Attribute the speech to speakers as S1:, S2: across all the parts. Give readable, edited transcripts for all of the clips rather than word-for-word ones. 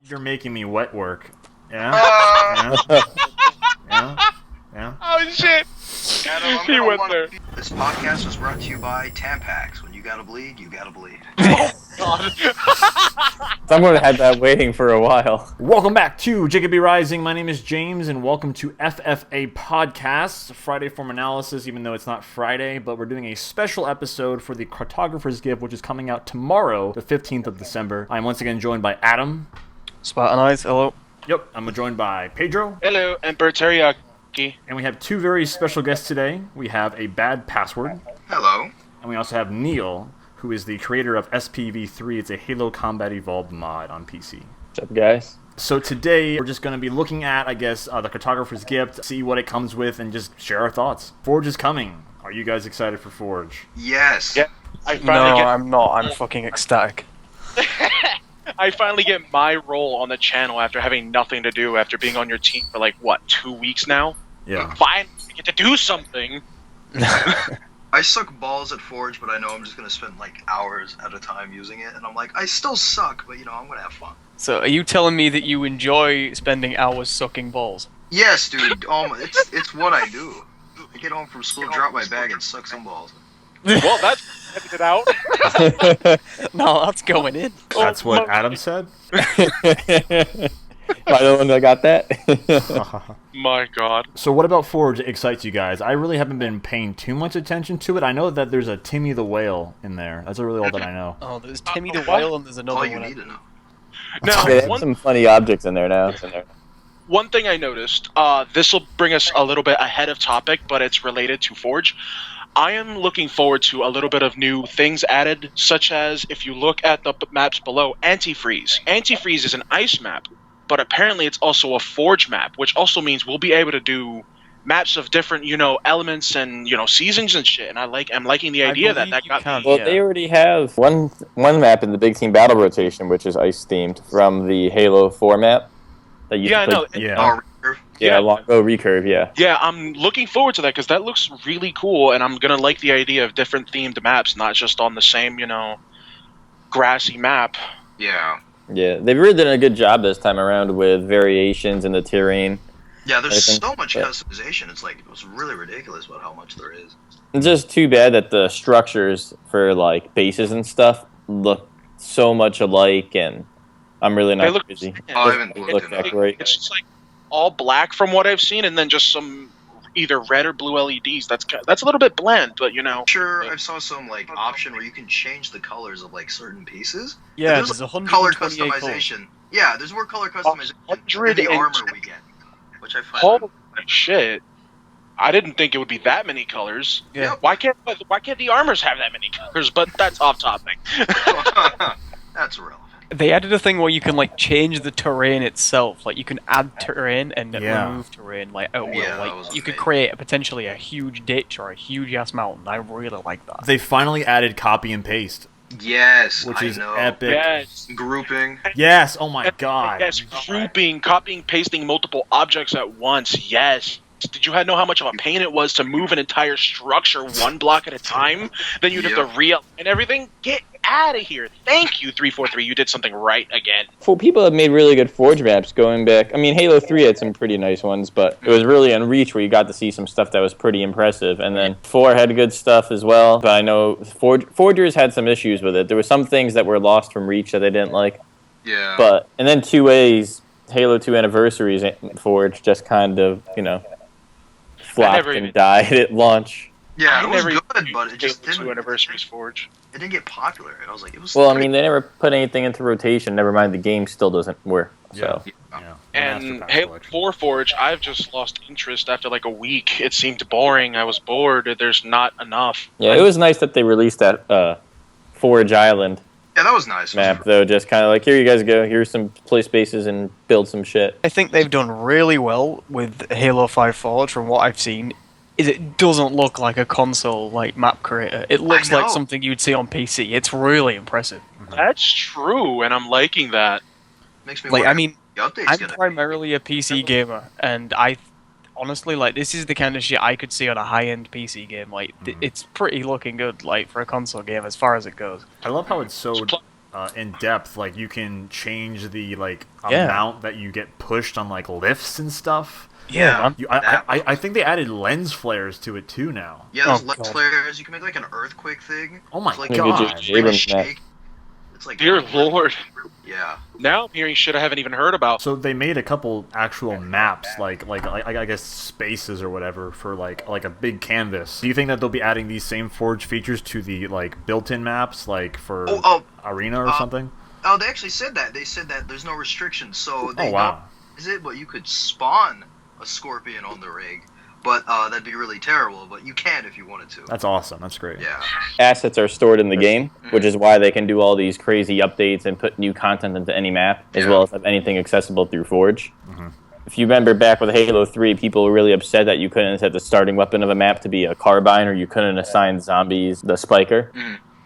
S1: You're making me wet work. Yeah? Yeah?
S2: Oh shit!
S3: Adam,
S2: He went there.
S3: This podcast was brought to you by Tampax. When you gotta bleed, you gotta bleed.
S2: God.
S4: Someone had that waiting for a while.
S1: Welcome back to JKPRising. My name is James, and welcome to FFA Podcast, Friday Form Analysis, even though it's not Friday, but we're doing a special episode for the Cartographers Gift, which is coming out tomorrow, the 15th of December. I'm once again joined by Adam.
S4: Spartanise, hello.
S1: Yep, I'm joined by Pedro.
S2: Hello, EmperorTeriyaki.
S1: And we have two very special guests today. We have a bad password.
S3: Hello.
S1: And we also have Neil, who is the creator of SPV3. It's a Halo Combat Evolved mod on PC.
S4: What's up, guys?
S1: So today, we're just going to be looking at, I guess, the Cartographer's Gift, see what it comes with, and just share our thoughts. Forge is coming. Are you guys excited for Forge?
S3: Yes.
S2: Yeah.
S5: I'm not. I'm fucking ecstatic.
S2: I finally get my role on the channel after having nothing to do after being on your team for like, what, 2 weeks now?
S1: Yeah.
S2: Finally get to do something.
S3: I suck balls at Forge, but I know I'm just gonna spend like hours at a time using it, and I'm like, I still suck, but you know, I'm gonna have fun.
S5: So, are you telling me that you enjoy spending hours sucking balls?
S3: Yes, dude. It's what I do. I get home from school, drop my bag, and suck some balls.
S2: Well, that's edited it out.
S5: No, that's going in.
S1: That's what Adam said?
S4: Am I the one that got that?
S2: My God.
S1: So what about Forge excites you guys? I really haven't been paying too much attention to it. I know that there's a Timmy the Whale in there. That's really all that I know.
S5: Oh, there's Timmy the Whale and there's another
S3: All you
S5: one.
S3: need to know.
S2: Now,
S4: They have some funny objects in there now.
S2: one thing I noticed, this will bring us a little bit ahead of topic, but it's related to Forge. I am looking forward to a little bit of new things added, such as, if you look at the maps below, Antifreeze. Antifreeze is an ice map, but apparently it's also a Forge map, which also means we'll be able to do maps of different, elements and, seasons and shit, and I'm liking the idea that got me.
S4: Well, they already have one map in the Big Team Battle Rotation, which is ice-themed, from the Halo 4 map. That you
S2: Yeah, I
S4: can
S2: know.
S4: play-
S1: Yeah.
S4: Yeah, Longo Recurve, yeah.
S2: Yeah, I'm looking forward to that because that looks really cool, and I'm gonna like the idea of different themed maps, not just on the same, grassy map.
S3: Yeah.
S4: Yeah, they've really done a good job this time around with variations in the terrain.
S3: Yeah, there's
S4: I think-
S3: so much
S4: yeah.
S3: customization. It's really ridiculous about how much there is.
S4: It's just too bad that the structures for, like, bases and stuff look so much alike, and I'm really
S2: They
S4: not
S2: look-
S4: crazy.
S3: Oh, I haven't
S4: Look
S3: looked
S4: that
S3: at
S4: great.
S2: It's just like all black from what I've seen, and then just some either red or blue LEDs. That's a little bit bland, but
S3: Sure, I saw some like option where you can change the colors of like certain pieces.
S5: Yeah,
S3: there's
S5: there's
S3: like, color
S5: 128 colors.
S3: customization. Yeah, there's more color customization in
S2: 100
S3: the
S2: and-
S3: armor we get, which I find.
S2: holy shit! I didn't think it would be that many colors.
S5: Yeah.
S2: Why can't the armors have that many colors? But that's off topic.
S3: That's irrelevant.
S5: They added a thing where you can, like, change the terrain itself. Like, you can add terrain and then
S1: Yeah.
S5: remove terrain, like, at will.
S3: Yeah, that
S5: Like,
S3: was
S5: you could
S3: amazing.
S5: create potentially a huge ditch or a huge-ass mountain. I really like that.
S1: They finally added copy and paste,
S3: Yes,
S1: which
S3: I
S1: is
S3: know.
S1: epic.
S2: Yes.
S3: Grouping.
S1: Yes, oh my god.
S2: Yes, grouping, copying, pasting multiple objects at once. Yes. Did you know how much of a pain it was to move an entire structure one block at a time? Then you'd have to realign everything? Get out of here. Thank you, 343. You did something right again.
S4: For people have made really good Forge maps going back. I mean, Halo 3 had some pretty nice ones, but it was really on Reach where you got to see some stuff that was pretty impressive. And then 4 had good stuff as well, but I know Forgers had some issues with it. There were some things that were lost from Reach that they didn't like.
S3: Yeah.
S4: And then 2A's Halo 2 Anniversaries Forge just kind of, flopped
S2: never even-
S4: and died at launch.
S3: Yeah,
S2: I
S3: it was
S2: never
S3: good, but it just
S2: Halo 2
S3: didn't.
S2: Anniversaries Forge.
S3: It didn't get popular. I was like, it was.
S4: Well, I mean, they never put anything into rotation. Never mind, the game still doesn't work. So.
S1: Yeah.
S2: And
S1: Master
S2: Halo
S1: Collection.
S2: 4 Forge, I've just lost interest after like a week. It seemed boring. I was bored. There's not enough.
S4: Yeah, it was nice that they released that Forge Island
S3: Yeah, that was nice.
S4: map, though. Just kind of like, here you guys go. Here's some play spaces and build some shit.
S5: I think they've done really well with Halo 5 Forge from what I've seen. Is it doesn't look like a console like map creator. It looks like
S3: know.
S5: something you'd see on PC. It's really impressive.
S2: That's true, and I'm liking that.
S3: Makes me
S5: Like,
S3: wonder
S5: I mean,
S3: the update's
S5: I'm
S3: gonna be.
S5: primarily a PC gamer, and I honestly, like, this is the kind of shit I could see on a high-end PC game. Like, it's pretty looking good, like, for a console game as far as it goes.
S1: I love how it's so in depth. Like you can change the amount that you get pushed on like lifts and stuff.
S5: Yeah, man.
S1: I think they added lens flares to it too now.
S3: Yeah, there's lens flares. You can make like an earthquake thing.
S1: Oh my
S3: like,
S1: god!
S3: It's like
S2: Dear Lord.
S3: Yeah.
S2: Now I'm hearing shit I haven't even heard about.
S1: So they made a couple actual maps, like I guess spaces or whatever for like a big canvas. Do you think that they'll be adding these same Forge features to the like built-in maps, like for Arena or something?
S3: Oh, they actually said that. They said that there's no restrictions. So they but you could spawn a Scorpion on the rig. But that'd be really terrible. But you can if you wanted to.
S1: That's awesome. That's great.
S3: Yeah.
S4: Assets are stored in the game, which is why they can do all these crazy updates and put new content into any map, as well as have anything accessible through Forge.
S1: Mm-hmm.
S4: If you remember back with Halo 3, people were really upset that you couldn't set the starting weapon of a map to be a carbine, or you couldn't assign zombies the spiker.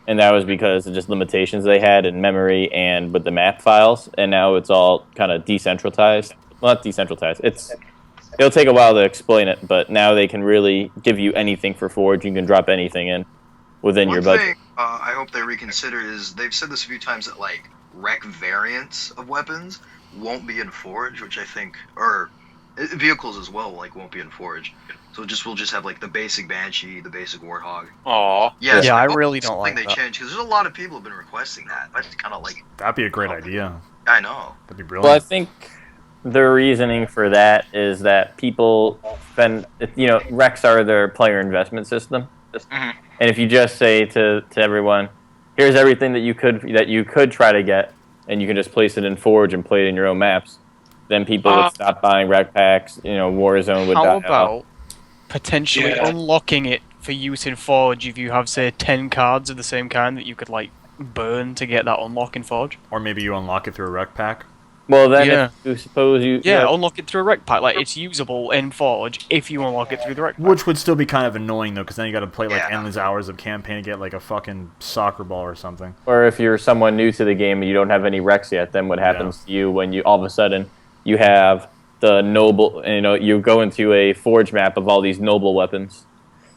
S4: And that was because of just limitations they had in memory and with the map files. And now it's all kind of decentralized. Well, not decentralized. It'll take a while to explain it, but now they can really give you anything for Forge. You can drop anything in within your budget.
S3: One thing I hope they reconsider is they've said this a few times that like rec variants of weapons won't be in Forge, which I think, or vehicles as well, like won't be in Forge. So we'll just have like the basic Banshee, the basic Warthog.
S2: Aww.
S3: Yeah, so
S5: I really don't like
S3: that. They change because there's a lot of people who've been requesting that. I just kind of like.
S1: That'd be a great idea.
S3: I know.
S1: That'd be brilliant.
S4: Well, I think the reasoning for that is that people spend, recs are their player investment system. And if you just say to everyone, here's everything that you could try to get, and you can just place it in Forge and play it in your own maps, then people would stop buying rec packs. Warzone would die out.
S5: How about potentially unlocking it for use in Forge if you have, say, 10 cards of the same kind that you could like burn to get that unlock in Forge?
S1: Or maybe you unlock it through a rec pack.
S4: Well, then if you suppose you...
S5: unlock it through a rec pack. Like, it's usable in Forge if you unlock it through the rec pack.
S1: Which would still be kind of annoying, though, because then you got to play, like, endless hours of campaign to get, like, a fucking soccer ball or something.
S4: Or if you're someone new to the game and you don't have any recs yet, then what happens to you when you all of a sudden you have the noble... you go into a Forge map of all these noble weapons.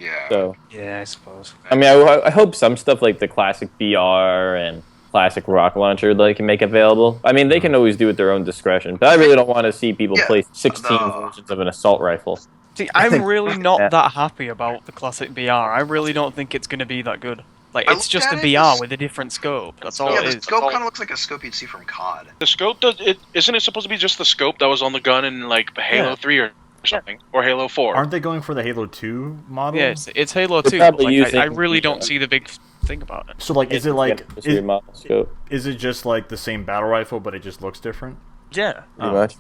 S3: Yeah.
S4: So,
S5: yeah, I suppose.
S4: I mean, I hope some stuff like the classic BR and classic rocket launcher they can make available. I mean, they can always do it at their own discretion, but I really don't want to see people play 16 versions of an assault rifle.
S5: See, I'm really not that happy about the classic BR. I really don't think it's going to be that good. Like, it's just a BR with a different scope. That's all it is.
S3: The scope kind of looks like a scope you'd see from COD.
S2: The scope isn't it supposed to be just the scope that was on the gun in like Halo 3 or something, or Halo 4?
S1: Aren't they going for the Halo 2 model?
S5: Yeah, it's Halo 2. I really don't see the big thing about it.
S1: So, like, is it just like the same battle rifle, but it just looks different?
S5: Yeah.
S4: Pretty much.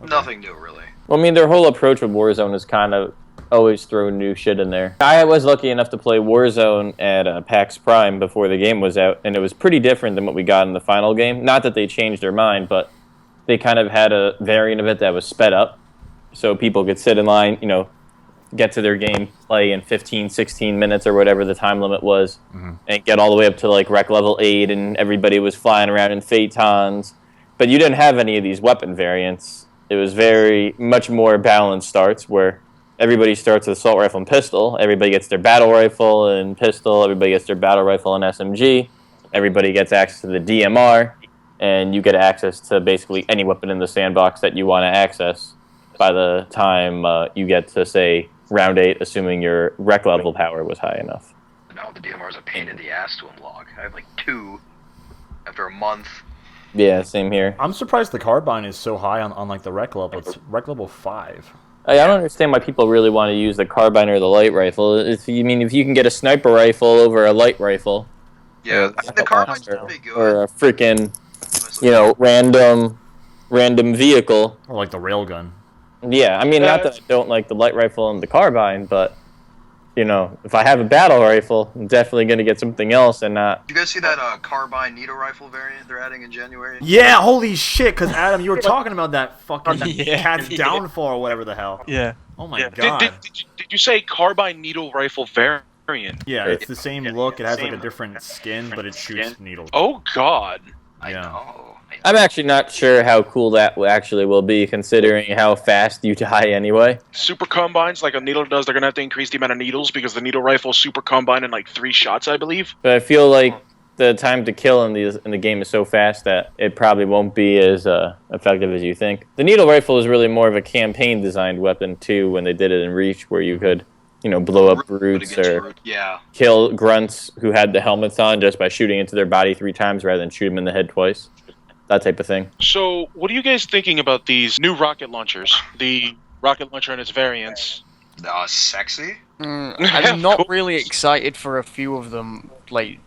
S3: Okay. Nothing new, really.
S4: Well, I mean, their whole approach with Warzone is kind of always throw new shit in there. I was lucky enough to play Warzone at PAX Prime before the game was out, and it was pretty different than what we got in the final game. Not that they changed their mind, but they kind of had a variant of it that was sped up, so people could sit in line, get to their game, play in 15, 16 minutes or whatever the time limit was, and get all the way up to like rec level 8, and everybody was flying around in Phaetons. But you didn't have any of these weapon variants. It was very much more balanced starts, where everybody starts with assault rifle and pistol, everybody gets their battle rifle and pistol, everybody gets their battle rifle and SMG, everybody gets access to the DMR, and you get access to basically any weapon in the sandbox that you want to access by the time you get to, say, round 8, assuming your rec level power was high enough.
S3: No, the DMR is a pain in the ass to unlock. I have like 2 after a month.
S4: Yeah, same here.
S1: I'm surprised the carbine is so high on like the rec level. It's rec level 5.
S4: I don't understand why people really want to use the carbine or the light rifle. If you can get a sniper rifle over a light rifle,
S3: yeah, the carbine's pretty good.
S4: Or a freaking, random vehicle,
S1: or like the railgun.
S4: Yeah, I mean, not that I don't like the light rifle and the carbine, but if I have a battle rifle, I'm definitely going to get something else and not...
S3: Did you guys see that carbine needle rifle variant they're adding in January?
S1: Yeah, holy shit, because Adam, you were talking about that fucking cat's downfall or whatever the hell.
S5: Yeah.
S1: Oh my god.
S2: Did you say carbine needle rifle variant?
S1: Yeah, it's the same look. It has like a different skin, but it shoots needles.
S2: Oh god.
S3: I know.
S4: I'm actually not sure how cool that actually will be, considering how fast you die anyway.
S2: Super combines, like a needle does, they're going to have to increase the amount of needles because the needle rifle super combine in like 3 shots, I believe.
S4: But I feel like the time to kill in the game is so fast that it probably won't be as effective as you think. The needle rifle is really more of a campaign-designed weapon, too, when they did it in Reach, where you could, blow up brutes or kill grunts who had the helmets on just by shooting into their body 3 times rather than shoot them in the head twice. That type of thing.
S2: So, what are you guys thinking about these new rocket launchers? The rocket launcher and its variants?
S3: Sexy?
S5: I'm not really excited for a few of them,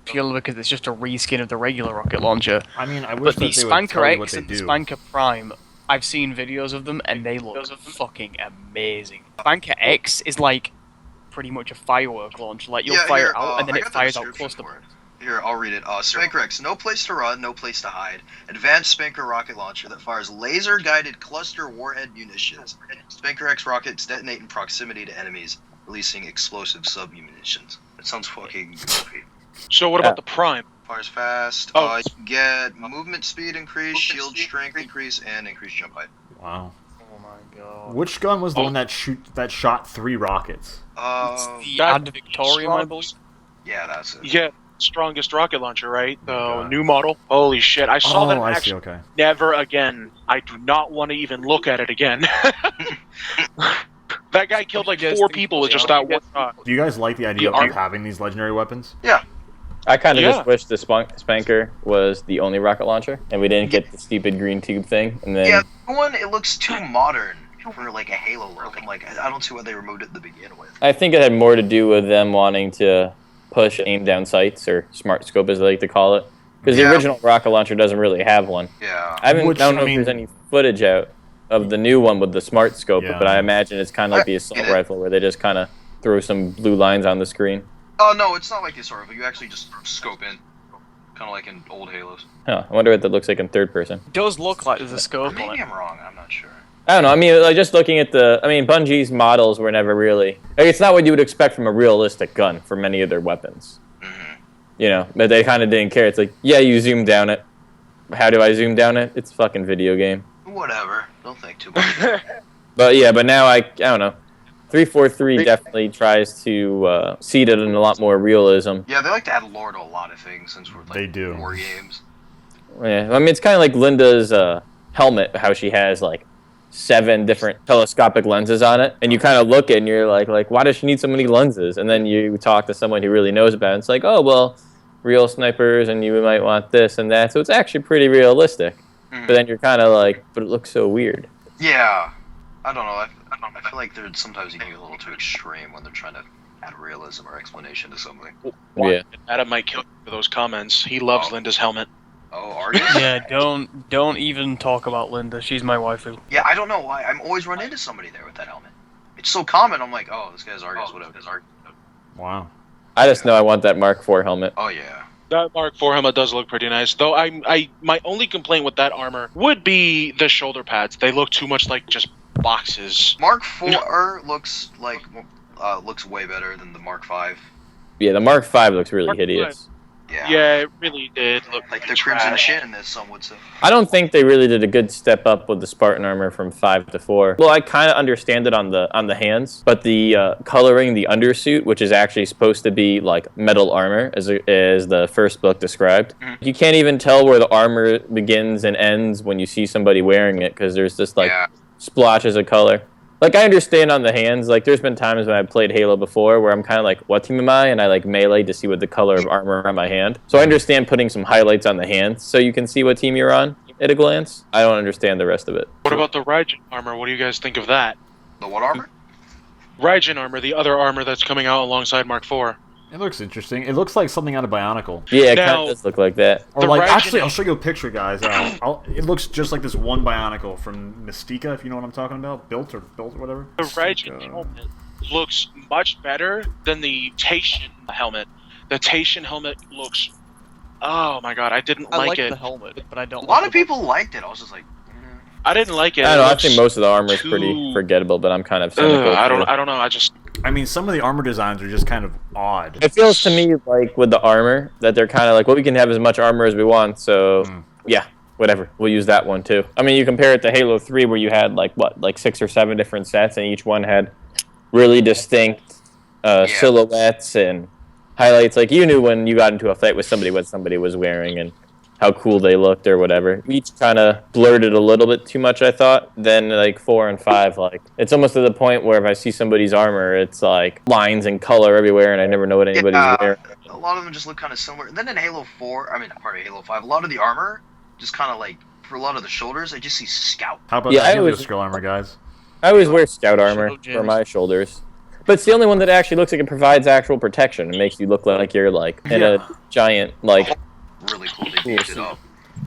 S5: purely because it's just a reskin of the regular rocket launcher.
S1: I mean, I wish
S5: But the
S1: that they would tell
S5: Spanker
S1: you what
S5: X
S1: they
S5: and the
S1: do.
S5: Spanker Prime, I've seen videos of them and they look fucking amazing. Spanker X is pretty much a firework launch. You'll fire it out and then it fires out close to it.
S3: Here, I'll read it. Spanker X, no place to run, no place to hide. Advanced Spanker rocket launcher that fires laser-guided cluster warhead munitions. Spanker X rockets detonate in proximity to enemies, releasing explosive sub-munitions. It sounds fucking goofy.
S2: So what about the Prime?
S3: Fires fast.
S2: Oh.
S3: You get movement speed increase, shield strength increase, and increased jump height.
S1: Wow.
S5: Oh my god.
S1: Which gun was the one that shot 3 rockets?
S5: It's the
S2: that-
S5: Ad Victorium, I believe.
S3: Yeah, that's it.
S2: Yeah, strongest rocket launcher, right? The
S1: God.
S2: new model. Holy shit! I saw that in
S1: I see.
S2: action.
S1: Okay.
S2: Never again. I do not want to even look at it again. That guy killed
S5: What do you guys
S2: 4
S5: think
S2: people
S5: of
S2: with
S5: the
S2: just that one shot.
S1: Do you guys like the idea
S2: The
S1: of having these legendary weapons?
S3: Yeah.
S4: I kind of
S2: Yeah.
S4: just wish the Spanker was the only rocket launcher, and we didn't get the stupid green tube thing. And then
S3: Yeah, the one, it looks too modern for a Halo look. I don't see why they removed it to begin with.
S4: I think it had more to do with them wanting to push aim down sights, or smart scope as they like to call it. Because the original rocket launcher doesn't really have one.
S3: Yeah.
S4: I don't know if there's any footage out of the new one with the smart scope,
S1: Yeah.
S4: but I imagine it's kind of like the assault rifle where they just kind of throw some blue lines on the screen.
S3: Oh, no, it's not like this sort of. You actually just scope in. Kind of like in old Halos.
S4: Huh, I wonder what that looks like in third person.
S5: It does look like there's a scope on
S3: Maybe
S5: it.
S3: I'm wrong. I'm not sure.
S4: I don't know. I mean, just looking at Bungie's models were never really. It's not what you would expect from a realistic gun for many of their weapons. But they kind of didn't care. It's like, yeah, you zoom down it. How do I zoom down it? It's a fucking video game.
S3: Whatever. Don't think too much.
S4: But now I don't know. 343 definitely tries to seed it in a lot more realism.
S3: Yeah, they like to add lore to a lot of things since we're
S1: They do.
S3: war games.
S4: Yeah, I mean, it's kind of like Linda's helmet, how she has 7 different telescopic lenses on it, and you kind of look at it and you're like, why does she need so many lenses? And then you talk to someone who really knows about it, and it's like, oh, well, real snipers, and you might want this and that, so it's actually pretty realistic. But then you're kind of like, but it looks so weird.
S3: Yeah. I don't know. I feel like they're sometimes you can get a little too extreme when they're trying to add realism or explanation to something.
S4: Yeah.
S2: Adam might kill me for those comments. He loves Linda's helmet.
S3: Oh, Argus?
S5: Yeah, don't even talk about Linda. She's my waifu.
S3: Yeah, I don't know why. I'm always run into somebody there with that helmet. It's so common. I'm like, oh, this guy's Argus. Whatever.
S1: Wow.
S4: I just know I want that Mark IV helmet.
S3: Oh yeah.
S2: That Mark IV helmet does look pretty nice, though. My only complaint with that armor would be the shoulder pads. They look too much like just boxes.
S3: Mark IV looks way better than the Mark V.
S4: Yeah, the Mark V looks really
S2: Mark V.
S4: hideous.
S2: Yeah, it really did look
S3: like the
S2: trash.
S3: Crimson Shin, as some would say.
S4: I don't think they really did a good step up with the Spartan armor from 5 to 4. Well, I kind of understand it on the hands, but the coloring the undersuit, which is actually supposed to be like metal armor, as the first book described, you can't even tell where the armor begins and ends when you see somebody wearing it, because there's just splotches of color. I understand on the hands, there's been times when I've played Halo before where I'm kind of like, what team am I? And I melee to see what the color of armor on my hand. So I understand putting some highlights on the hands so you can see what team you're on at a glance. I don't understand the rest of it.
S2: What about the Raijin armor? What do you guys think of that?
S3: The what armor?
S2: Raijin armor, the other armor that's coming out alongside Mark IV.
S1: It looks interesting. It looks like something out of Bionicle.
S4: Yeah, it kind
S2: Now-
S4: of does look like that.
S1: Or
S2: The
S1: actually,
S2: Raijin-
S1: I'll show you a picture, guys. It looks just like this one Bionicle from Mystica, if you know what I'm talking about. Built or whatever.
S2: The Raijin helmet looks much better than the Taishin helmet. The Taishin helmet looks... Oh my god, I didn't
S5: I like
S2: it.
S5: the helmet, but I don't.
S3: A lot of people liked it. I was just like,
S2: I didn't like it.
S4: I don't know,
S2: It
S4: I think
S2: looks
S4: most of the armor is
S2: too-
S4: pretty forgettable, but I'm kind of cynical.
S2: I don't know.
S1: I mean, some of the armor designs are just kind of odd.
S4: It feels to me like with the armor that they're kind of like, well, we can have as much armor as we want, so yeah, whatever. We'll use that one too. I mean, you compare it to Halo 3 where you had like 6 or 7 different sets and each one had really distinct silhouettes and highlights. Like, you knew when you got into a fight with somebody what somebody was wearing and how cool they looked or whatever. Each kind of blurred it a little bit too much, I thought. Then, like, 4 and 5, like, it's almost to the point where if I see somebody's armor, it's, like, lines and color everywhere, and I never know what anybody's wearing.
S3: A lot of them just look kind of similar. And then in Halo 4, Halo 5, a lot of the armor, just kind of, like, for a lot of the shoulders, I just see Scout.
S1: How about the Helio Scroll armor, guys?
S4: I always wear Scout armor for my shoulders. But it's the only one that actually looks like it provides actual protection. It makes you look like you're, like, in a giant, like...
S3: Really cool, they beefed it up.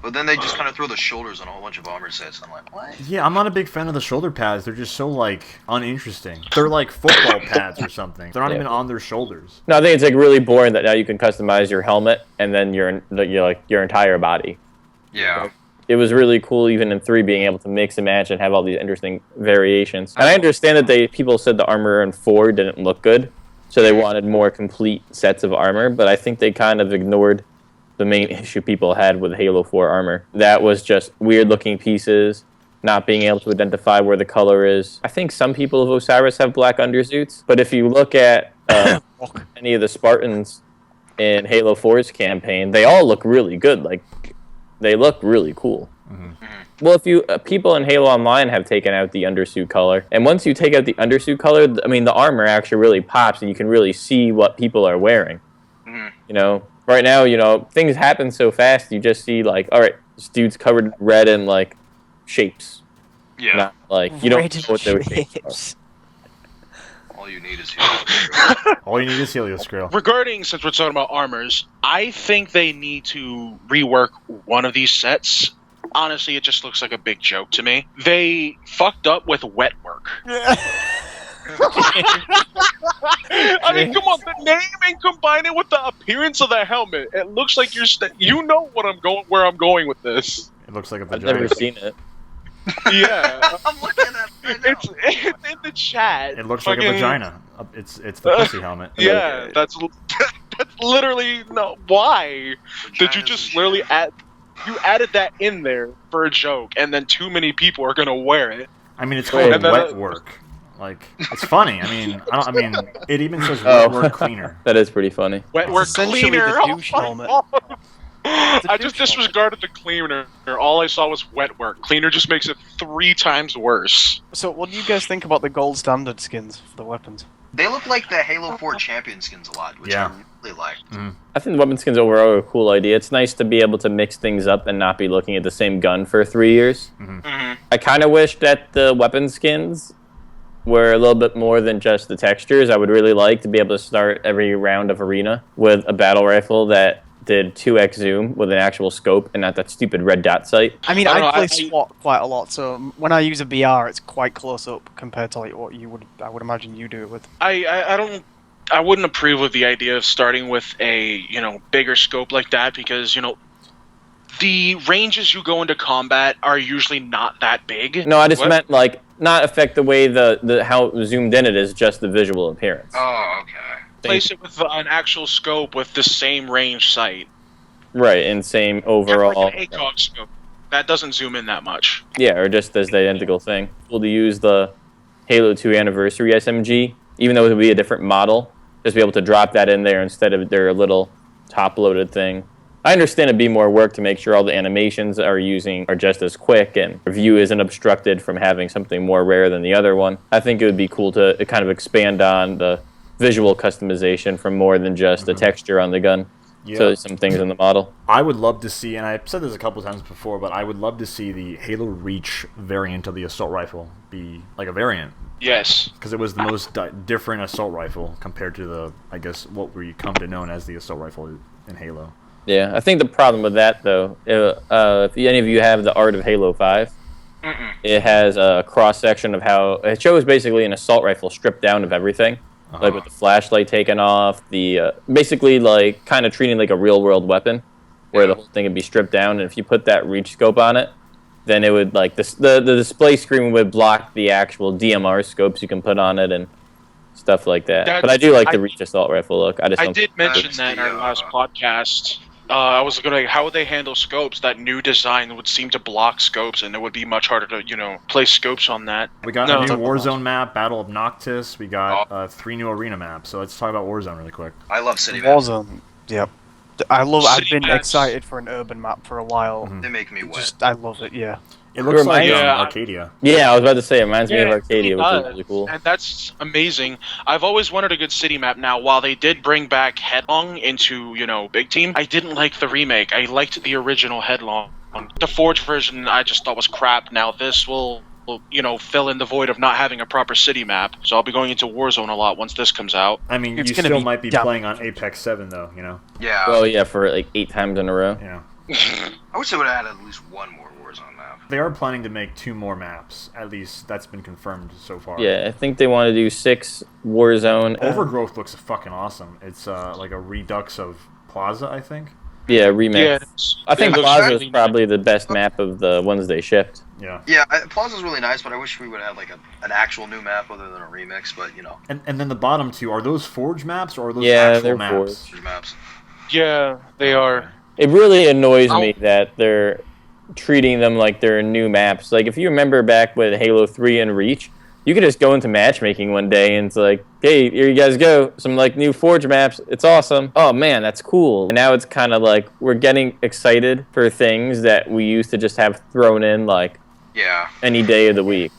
S3: But then they just kind of throw the shoulders on a whole bunch of armor sets. I'm like, what?
S1: Yeah, I'm not a big fan of the shoulder pads. They're just so, like, uninteresting. They're like football pads or something. They're not even on their shoulders.
S4: No, I think it's, like, really boring that now you can customize your helmet and then your entire body.
S3: Yeah.
S4: It was really cool, even in 3, being able to mix and match and have all these interesting variations. And I understand that people said the armor in 4 didn't look good, so they wanted more complete sets of armor, but I think they kind of ignored the main issue people had with Halo 4 armor. That was just weird-looking pieces, not being able to identify where the color is. I think some people of Osiris have black undersuits, but if you look at any of the Spartans in Halo 4's campaign, they all look really good. Like, they look really cool. Mm-hmm. Well, if you people in Halo Online have taken out the undersuit color, and once you take out the undersuit color, I mean, the armor actually really pops, and you can really see what people are wearing. Mm-hmm. You know, right now, you know, things happen so fast. You just see, like, all right, this dude's covered in red and, like, shapes.
S3: Yeah.
S4: Not, like, you don't know what those shapes are.
S3: All you need is Helios.
S1: All you need is Helios Scroll.
S2: Regarding, since we're talking about armors, I think they need to rework one of these sets. Honestly, it just looks like a big joke to me. They fucked up with wet work. I mean, come on, the name and combine it with the appearance of the helmet. It looks like you know where I'm going with this.
S1: It looks like a
S4: I've
S1: vagina.
S4: never seen it.
S2: Yeah.
S3: I'm looking at it right now.
S2: It's in the chat.
S1: It looks like a vagina. It's the pussy helmet.
S2: Yeah, that's literally no. Why did you just literally add? You added that in there for a joke, and then too many people are gonna wear it.
S1: I mean, it's called wet work. Like, it's funny. I mean, it even says wet work cleaner.
S4: That is pretty funny.
S2: Wet work cleaner.
S5: The douche helmet.
S2: I just disregarded the cleaner. All I saw was wet work. Cleaner just makes it 3 times worse.
S5: So, what do you guys think about the gold standard skins for the weapons?
S3: They look like the Halo 4 champion skins a lot, which I really like.
S4: I think the weapon skins overall are a cool idea. It's nice to be able to mix things up and not be looking at the same gun for 3 years. I kind of wish that the weapon skins were a little bit more than just the textures. I would really like to be able to start every round of Arena with a battle rifle that did 2x zoom with an actual scope and not that stupid red dot sight.
S5: I mean, I play SWAT quite a lot, so when I use a BR, it's quite close up compared to like what I would imagine you do it with.
S2: I wouldn't approve of the idea of starting with a bigger scope like that because the ranges you go into combat are usually not that big.
S4: No, I just meant like not affect the way the how zoomed in it is, just the visual appearance.
S3: Oh, okay.
S2: Place it with an actual scope with the same range sight.
S4: Right, and same overall.
S2: Like an ACOG scope. That doesn't zoom in that much.
S4: Yeah, or just as the identical thing. Cool to use the Halo 2 Anniversary SMG, even though it would be a different model, just be able to drop that in there instead of their little top-loaded thing. I understand it'd be more work to make sure all the animations are just as quick and the view isn't obstructed from having something more rare than the other one. I think it would be cool to kind of expand on the visual customization from more than just the texture on the gun. Yeah. So some things in the model.
S1: I would love to see, and I've said this a couple times before, but I would love to see the Halo Reach variant of the assault rifle be like a variant.
S2: Yes.
S1: Because it was the most different assault rifle compared to the, I guess, what we come to know as the assault rifle in Halo.
S4: Yeah, I think the problem with that, though, if any of you have the Art of Halo 5, it has a cross-section of how... It shows basically an assault rifle stripped down of everything. Like with the flashlight taken off, basically like kind of treating like a real-world weapon, where the whole thing would be stripped down, and if you put that reach scope on it, then it would, like, the display screen would block the actual DMR scopes you can put on it and stuff like that. But I do like the reach assault rifle look.
S2: I did mention that in our last podcast. I was gonna. How would they handle scopes? That new design would seem to block scopes, and it would be much harder to, place scopes on that.
S1: We got a new Warzone map, Battle of Noctis. We got 3 new arena maps. So let's talk about Warzone really quick.
S3: I love city maps.
S5: Warzone, yep. I've been excited for an urban map for a while.
S3: They make me wet.
S5: I love it, yeah.
S1: It looks like
S2: Yeah.
S1: Arcadia.
S4: Yeah, I was about to say, it reminds me of Arcadia,
S2: it
S4: which
S2: does.
S4: is really cool.
S2: And that's amazing. I've always wanted a good city map. Now, while they did bring back Headlong into, Big Team, I didn't like the remake. I liked the original Headlong. The Forge version I just thought was crap. Now, this will fill in the void of not having a proper city map. So I'll be going into Warzone a lot once this comes out.
S1: I mean,
S5: It's
S1: you
S5: gonna
S1: still
S5: be
S1: might be
S5: dumb.
S1: playing on Apex 7, though,
S3: Yeah.
S4: Well, yeah, for like 8 times in a row.
S1: Yeah.
S3: I wish they would have had at least one more Warzone map.
S1: They are planning to make 2 more maps. At least that's been confirmed so far.
S4: Yeah, I think they want to do 6 Warzone.
S1: Overgrowth looks fucking awesome. It's like a redux of Plaza, I think.
S4: Yeah, remix.
S2: Yeah,
S4: I think
S2: it looks
S4: Plaza
S2: really
S4: is probably the best map of the ones they shipped.
S1: Yeah.
S3: Yeah, Plaza's really nice, but I wish we would have like an actual new map other than a remix. But
S1: And then the bottom 2, are those Forge maps or are those
S4: Yeah,
S1: actual
S4: they're
S1: maps?
S3: Forge maps.
S2: Yeah, they are.
S4: It really annoys me that they're treating them like they're new maps. Like, if you remember back with Halo 3 and Reach, you could just go into matchmaking one day and it's like, hey, here you guys go. Some, new Forge maps. It's awesome. Oh, man, that's cool. And now it's kind of like we're getting excited for things that we used to just have thrown in,
S3: Yeah.
S4: any day of the week.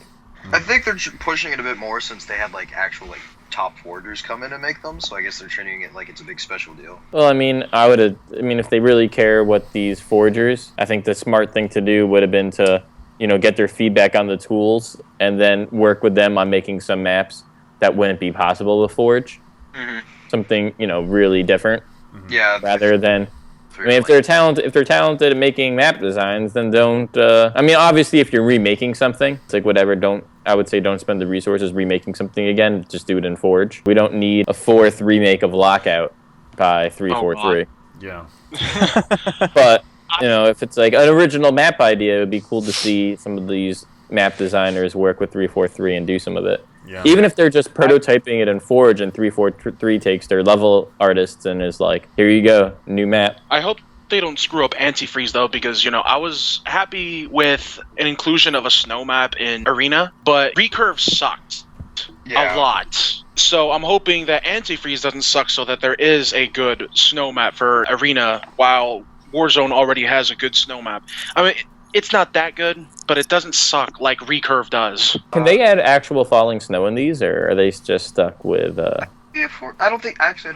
S3: I think they're pushing it a bit more since they had actual top forgers come in and make them. So I guess they're treating it like it's a big special deal.
S4: Well, if they really care what these forgers, I think the smart thing to do would have been to, get their feedback on the tools and then work with them on making some maps that wouldn't be possible with Forge.
S3: Mm-hmm.
S4: Something, really different.
S3: Yeah.
S4: Rather than, if they're talented at making map designs, then don't. Obviously, if you're remaking something, it's like whatever. I would say don't spend the resources remaking something again. Just do it in Forge. We don't need a 4th remake of Lockout by 343.
S1: Yeah.
S4: But if it's like an original map idea, it would be cool to see some of these map designers work with 343 and do some of it.
S1: Yeah.
S4: Even if they're just prototyping it in Forge and 343 takes their level artists and is like, here you go, new map.
S2: I hope they don't screw up antifreeze though, because I was happy with an inclusion of a snow map in Arena, but recurve sucked a lot. So I'm hoping that antifreeze doesn't suck, so that there is a good snow map for Arena, while Warzone already has a good snow map. I mean, it's not that good, but it doesn't suck like recurve does.
S4: Can they add actual falling snow in these, or are they just stuck with?
S3: Yeah, I don't think that's an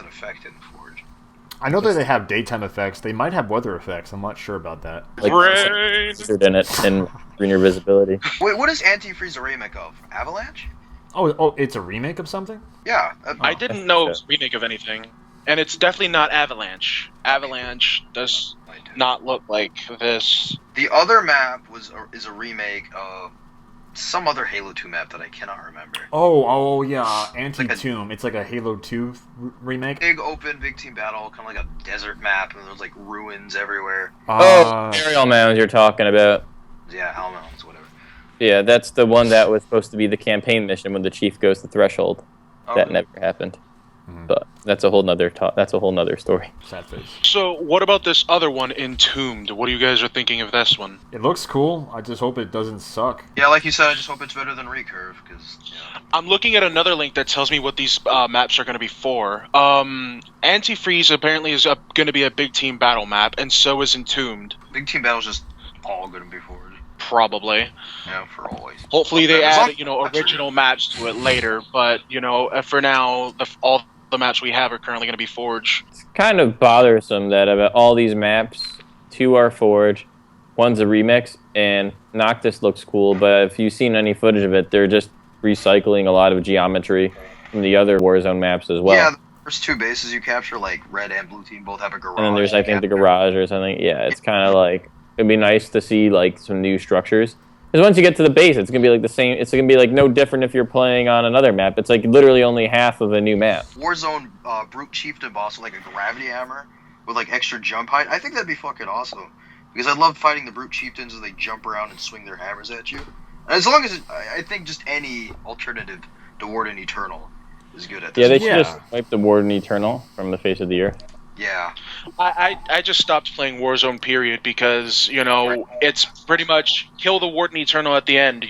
S3: effect in Forge.
S1: I know that they have daytime effects. They might have weather effects. I'm not sure about that.
S2: Rain!
S4: In it and greener visibility.
S3: Wait, what is Antifreeze a remake of? Avalanche?
S1: Oh, it's a remake of something?
S3: Yeah.
S2: I didn't know it was a remake of anything. And it's definitely not Avalanche. Avalanche does not look like this.
S3: The other map is a remake of some other Halo 2 map that I cannot remember.
S1: Oh yeah, Anti-Tomb. It's like a Halo 2 remake.
S3: Big open, big team battle, kind of like a desert map, and there's ruins everywhere.
S4: Burial mounds you're talking about.
S3: Yeah, Hell Mounds, whatever.
S4: Yeah, that's the one that was supposed to be the campaign mission when the chief goes to Threshold. That never happened. But that's a whole nother story.
S1: Sad face.
S2: So what about this other one, Entombed? What do you guys are thinking of this one?
S1: It looks cool. I just hope it doesn't suck.
S3: Yeah, like you said, I just hope it's better than Recurve, because... Yeah.
S2: I'm looking at another link that tells me what these maps are going to be for. Antifreeze apparently is going to be a big team battle map, and so is Entombed.
S3: Big team battle's just all going to be forward.
S2: Probably.
S3: Yeah, for always.
S2: Hopefully they add, original maps to it later, but, for now, all the maps we have are currently going to be Forge.
S4: It's kind of bothersome that about all these maps, 2 are Forge, 1's a remix, and Noctis looks cool, but if you've seen any footage of it, they're just recycling a lot of geometry from the other Warzone maps as well.
S3: Yeah, the first 2 bases you capture, red and blue team, both have a garage.
S4: And then there's, I think, the garage or something. Yeah, it's kind of like, it'd be nice to see, some new structures. Because once you get to the base, it's going to be the same. It's going to be no different if you're playing on another map. It's literally only half of a new map.
S3: Warzone Brute Chieftain boss with a gravity hammer with extra jump height. I think that'd be fucking awesome. Because I love fighting the Brute Chieftains as they jump around and swing their hammers at you. And as long as I think just any alternative to Warden Eternal is good at this.
S4: Yeah, they should just wipe the Warden Eternal from the face of the earth.
S3: Yeah.
S2: I just stopped playing Warzone, period, because, you know, it's pretty much kill the Warden Eternal at the end.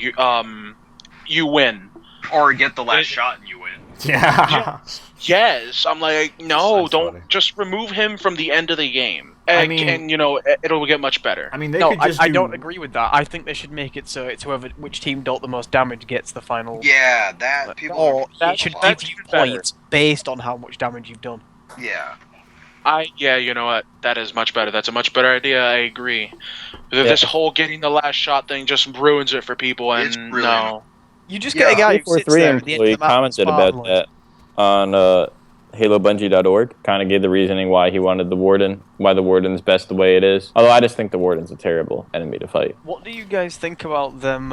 S2: You win.
S3: Or get the last shot and you win.
S1: Yeah.
S2: Yes. I'm like, no,
S1: That's
S2: don't
S1: funny.
S2: just remove him from the end of the game.
S1: I
S2: And,
S1: mean-
S2: and you know, it'll get much better.
S1: I mean, they
S5: No,
S1: could just
S5: I don't agree with that. I think they should make it so it's which team dealt the most damage gets the final.
S3: Yeah, that people.
S5: Or
S2: That-
S5: it should
S2: that's
S5: give you
S2: even better.
S5: points based on how much damage you've done.
S3: Yeah.
S2: Yeah, you know what? That is much better. That's a much better idea. I agree. This whole getting the last shot thing just ruins it for people, and
S3: It's
S2: no.
S3: brilliant.
S5: You just
S3: Yeah,
S5: get a guy who sits
S4: 343
S5: there at the end of
S4: employee
S5: the map with
S4: commented
S5: Spartan
S4: about
S5: lights.
S4: that on HaloBungie.org. Kind of gave the reasoning why he wanted the Warden, why the Warden's best the way it is. Although I just think the Warden's a terrible enemy to fight.
S5: What do you guys think about them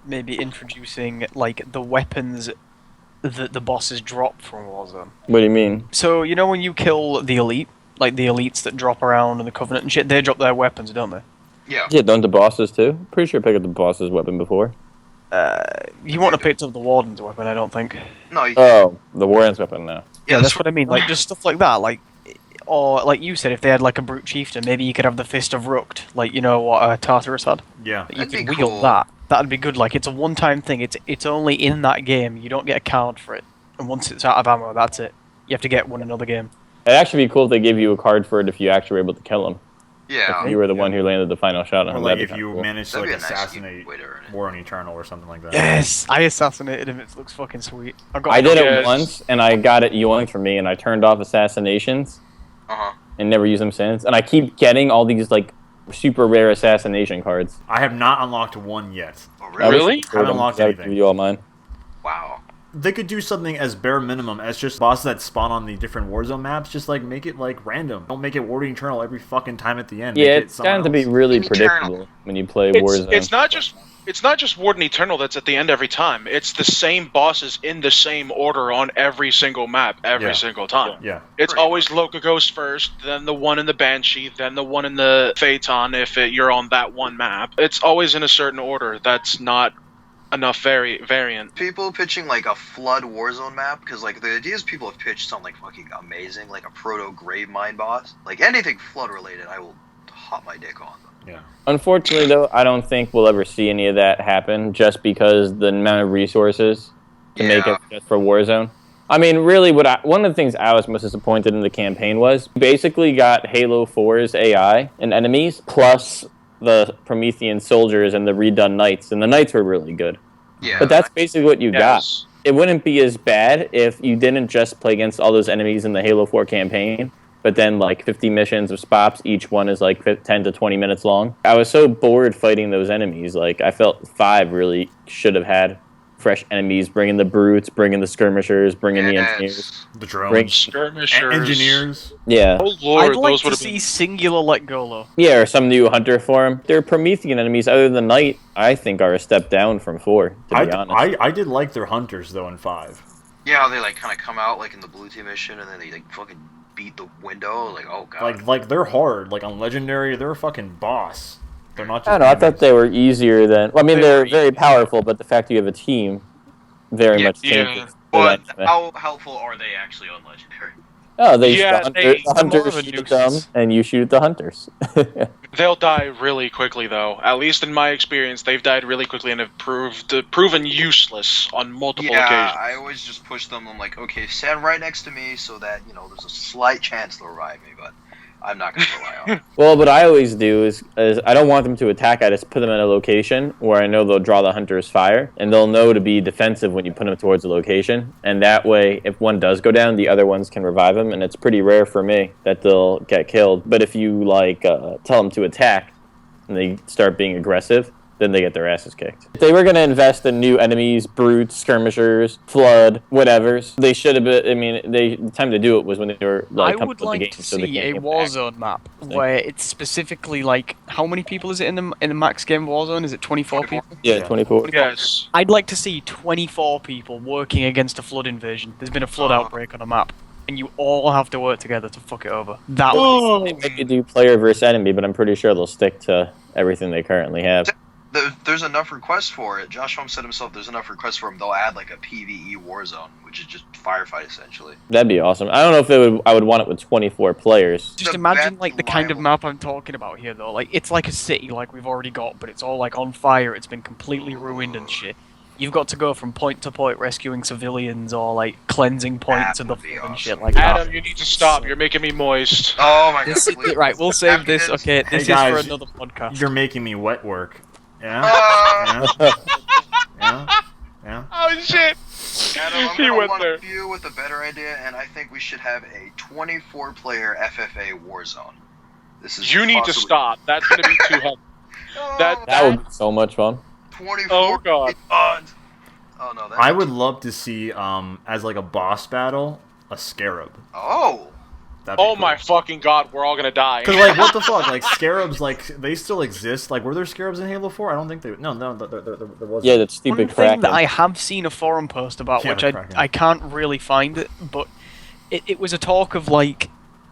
S5: maybe introducing like the weapons that the bosses drop from Warzone?
S4: What do you mean?
S5: So you know when you kill the elite, like the elites that drop around in the Covenant and shit, they drop their weapons, don't they?
S3: Yeah.
S4: Yeah, don't the bosses too? Pretty sure I picked up the boss's weapon before.
S5: You wouldn't have picked up the Warden's weapon, I don't think.
S3: No. You,
S4: Oh, the Warden's weapon now.
S5: Yeah, that's what I mean. Like just stuff like that, like, or like you said, if they had like a brute chieftain, maybe you could have the Fist of Rukt, like you know what Tartarus had.
S1: Yeah.
S5: You
S3: That'd
S5: could
S3: be
S5: wield
S3: cool.
S5: that. That'd be good. Like it's a one-time thing. It's only in that game. You don't get a card for it, and once it's out of ammo, that's it. You have to get one another game.
S4: It'd actually be cool if they gave you a card for it if you actually were able to kill him.
S3: Yeah.
S4: If you were the one who landed the final shot on
S1: Or
S4: him.
S1: like
S4: that'd
S1: if
S4: be
S1: you
S4: kinda cool.
S1: managed to
S3: That'd
S1: like
S3: be a nice
S1: assassinate
S3: way to earn it.
S1: Warden Eternal or something like that.
S5: Yes, I assassinated him. It looks fucking sweet.
S4: I did it
S2: Yes.
S4: once, and I got it yoinked for me, and I turned off assassinations
S3: Uh-huh.
S4: and never used them since. And I keep getting all these like super rare assassination cards.
S1: I have not unlocked one yet.
S3: Oh,
S4: I
S3: really?
S2: Really?
S4: wish I
S1: Haven't
S4: could've.
S1: unlocked
S4: I'd
S1: anything.
S4: give you all mine.
S3: Wow.
S1: They could do something as bare minimum as just bosses that spawn on the different Warzone maps. Just like make it like random. Don't make it Warden Eternal every fucking time at the end.
S4: Yeah,
S1: Make it
S4: it's
S1: someone
S4: gotten to be
S1: else.
S4: really
S3: Eternal.
S4: predictable when you play Warzone.
S2: It's not just Warden Eternal that's at the end every time. It's the same bosses in the same order on every single map every
S1: Yeah.
S2: single time.
S1: Yeah.
S2: It's
S3: Pretty
S2: always Loca Ghost first, then the one in the Banshee, then the one in the Phaeton if you're on that one map. It's always in a certain order. That's not enough variant.
S3: People pitching like a flood Warzone map, because like the ideas people have pitched sound like fucking amazing, like a proto grave mine boss. Like anything flood related, I will hop my dick on.
S1: Yeah.
S4: Unfortunately, though, I don't think we'll ever see any of that happen just because the amount of resources to make it just for Warzone. I mean, really, one of the things I was most disappointed in the campaign was basically got Halo 4's AI and enemies plus the Promethean soldiers and the redone knights, and the knights were really good.
S3: Yeah.
S4: But that's basically what you got.
S2: Yes.
S4: It wouldn't be as bad if you didn't just play against all those enemies in the Halo 4 campaign, but then like 50 missions of spops, each one is like 10 to 20 minutes long. I was so bored fighting those enemies. Like I felt 5 really should have had fresh enemies, bringing the brutes, bringing the skirmishers, bringing the engineers.
S1: The drones.
S4: Bring-
S2: Skirmishers.
S1: Engineers.
S4: Yeah.
S2: Oh lord,
S5: I'd like
S2: those
S5: to
S2: would have
S5: see
S2: been.
S5: singular let go though.
S4: Yeah, or some new hunter form. Their Promethean enemies, other than Knight, I think are a step down from 4, to be honest.
S1: I did like their hunters though in 5.
S3: Yeah, how they like kind of come out like in the blue team mission, and then they like fucking beat the window. Like, oh god.
S1: Like they're hard. Like on legendary, they're a fucking boss. They're not just.
S4: I don't know, I thought
S1: enemies.
S4: they were easier than... Well, I mean,
S2: They
S4: they're
S2: were
S4: very powerful, but the fact that you have a team very much
S2: Yeah.
S4: changes.
S3: But
S4: the
S3: how helpful are they actually on legendary?
S4: Oh, they
S2: Yeah,
S4: the
S2: they-
S4: hunters
S5: more of a
S4: shoot at them,
S5: nuisance.
S4: and you shoot at the hunters.
S2: They'll die really quickly, though. At least in my experience, they've died really quickly and have proven useless on multiple
S3: Yeah,
S2: occasions.
S3: I always just push them. I'm like, okay, stand right next to me so that there's a slight chance they'll revive me, but I'm not gonna rely on it.
S4: Well, what I always do is I don't want them to attack. I just put them in a location where I know they'll draw the hunter's fire, and they'll know to be defensive when you put them towards the location. And that way, if one does go down, the other ones can revive them. And it's pretty rare for me that they'll get killed. But if you tell them to attack, and they start being aggressive, then they get their asses kicked. If they were going to invest in new enemies, brutes, skirmishers, flood, whatevers, they should have been. I mean, the time to do it was when they were
S5: I
S4: coming
S5: would
S4: to the
S5: like
S4: game,
S5: to
S4: so they
S5: see
S4: can't
S5: a
S4: get back.
S5: Warzone map where it's specifically like how many people is it in the max game Warzone? Is it 24 people?
S4: Yeah, 24.
S2: Yes.
S5: I'd like to see 24 people working against a flood invasion. There's been a flood outbreak on a map, and you all have to work together to fuck it over. That would
S4: They maybe do player versus enemy, but I'm pretty sure they'll stick to everything they currently have.
S3: There's enough requests for it. Josh Holmes said himself, there's enough requests for him. They'll add like a PvE Warzone, which is just firefight essentially.
S4: That'd be awesome. I don't know if I would want it with 24 players.
S5: Just imagine like the kind of map I'm talking about here, though. Like it's like a city, like we've already got, but it's all like on fire. It's been completely ruined and shit. You've got to go from point to point rescuing civilians or like cleansing points of the flood and shit like that.
S2: Adam, you need to stop. You're making me moist.
S3: Oh my god.
S5: Right, we'll save this. Okay, this
S1: guys,
S5: is for another podcast.
S1: You're making me wet work. Yeah? Yeah?
S2: Oh shit!
S3: Adam, I'm
S2: He
S3: gonna
S2: went
S3: one
S2: there.
S3: up you with a better idea, and I think we should have a 24-player FFA Warzone. This is
S2: You need to stop. That's gonna be too heavy.
S4: That would be so much fun.
S3: 24.
S2: Oh god.
S3: Oh no.
S1: I would love to see, as like a boss battle, a scarab.
S3: Oh.
S2: Oh my fucking god, we're all gonna die.
S1: Because, like, what the fuck? Like, scarabs, like, they still exist. Like, were there scarabs in Halo 4? I don't think they... No, there wasn't.
S4: Yeah, that stupid
S5: One thing
S4: Kraken.
S5: that I have seen a forum post about,
S1: Yeah,
S5: which
S1: the Kraken.
S5: I can't really find it, but it was a talk of, like,